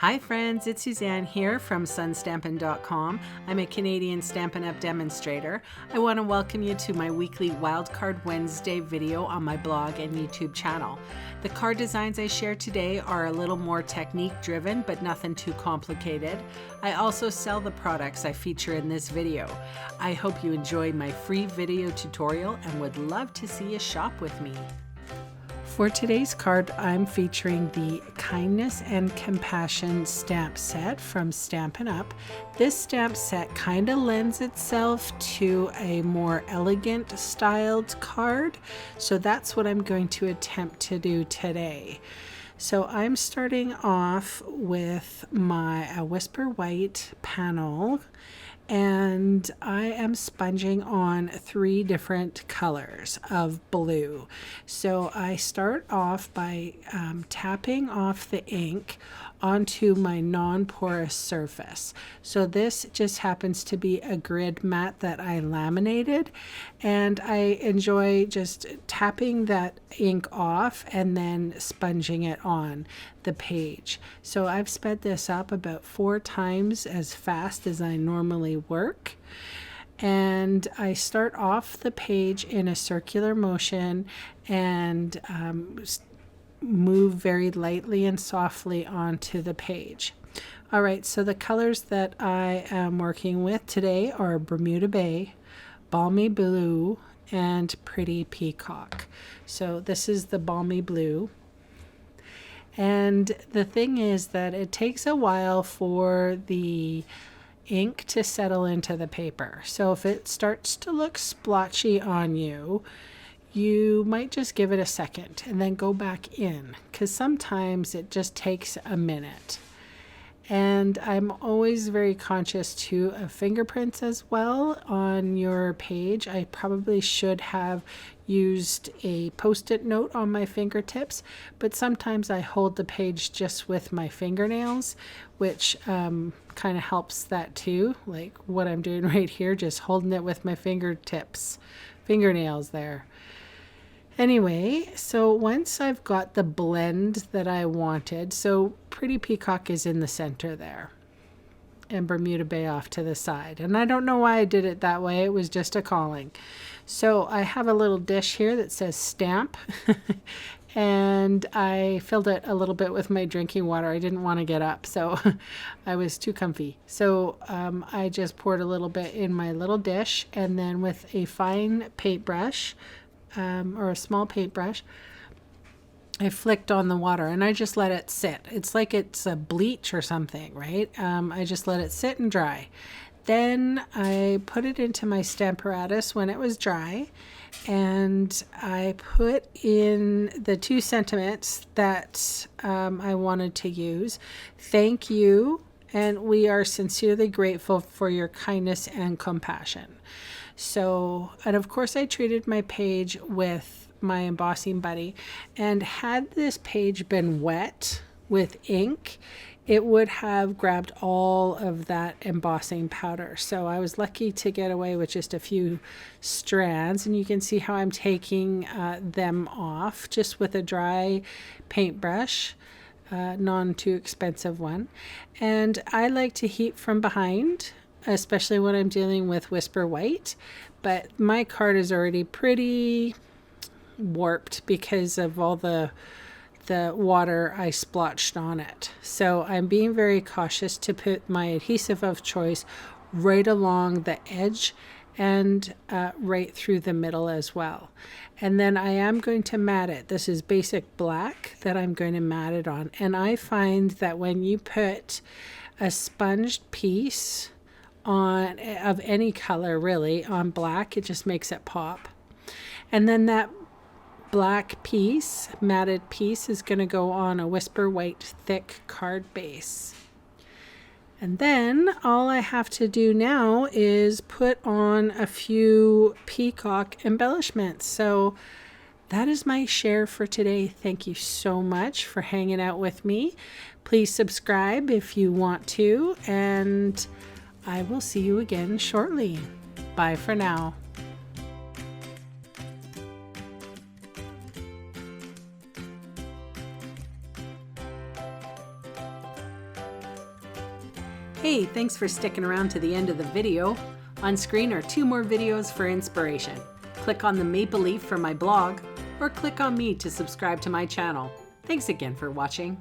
Hi friends, it's Suzanne here from sunstampin.com. I'm a Canadian Stampin' Up! Demonstrator. I want to welcome you to my weekly Wildcard Wednesday video on my blog and YouTube channel. The card designs I share today are a little more technique driven, but nothing too complicated. I also sell the products I feature in this video. I hope you enjoy my free video tutorial and would love to see you shop with me. For today's card, I'm featuring the Kindness and Compassion stamp set from Stampin' Up. This stamp set kind of lends itself to a more elegant styled card, so that's what I'm going to attempt to do today. So I'm starting off with my Whisper White panel, and I am sponging on 3 different colors of blue. So I start off by tapping off the ink onto my non-porous surface. So this just happens to be a grid mat that I laminated, and I enjoy just tapping that ink off and then sponging it on the page. So I've sped this up about 4 times as fast as I normally work. And I start off the page in a circular motion and move very lightly and softly onto the page. All right, so the colors that I am working with today are Bermuda Bay, Balmy Blue, and Pretty Peacock. So this is the Balmy Blue. And the thing is that it takes a while for the ink to settle into the paper. So if it starts to look splotchy on you, you might just give it a second and then go back in, because sometimes it just takes a minute. And I'm always very conscious too of fingerprints as well on your page. I probably should have used a post-it note on my fingertips, but sometimes I hold the page just with my fingernails, which kind of helps that too, like what I'm doing right here, just holding it with my fingernails there. Anyway, so once I've got the blend that I wanted, so Pretty Peacock is in the center there and Bermuda Bay off to the side. And I don't know why I did it that way. It was just a calling. So I have a little dish here that says stamp and I filled it a little bit with my drinking water. I didn't want to get up, so I was too comfy. So I just poured a little bit in my little dish, and then with a fine paintbrush, or a small paintbrush, I flicked on the water and I just let it sit. It's like it's a bleach or something, right? I just let it sit and dry. Then I put it into my Stamparatus when it was dry, and I put in the 2 sentiments that I wanted to use. Thank you, and we are sincerely grateful for your kindness and compassion. So, and of course I treated my page with my embossing buddy, and had this page been wet with ink, it would have grabbed all of that embossing powder. So I was lucky to get away with just a few strands, and you can see how I'm taking them off just with a dry paintbrush, non too expensive one. And I like to heat from behind, especially when I'm dealing with Whisper White, but my card is already pretty warped because of all the water I splotched on it. So I'm being very cautious to put my adhesive of choice right along the edge and right through the middle as well. And then I am going to mat it. This is basic black that I'm going to mat it on. And I find that when you put a sponged piece on of any color really on black, it just makes it pop. And then that black piece, matted piece, is going to go on a Whisper White thick card base. And then all I have to do now is put on a few peacock embellishments. So that is my share for today. Thank you so much for hanging out with me. Please subscribe if you want to, and I will see you again shortly. Bye for now. Hey, thanks for sticking around to the end of the video. On screen are 2 more videos for inspiration. Click on the maple leaf for my blog, or click on me to subscribe to my channel. Thanks again for watching.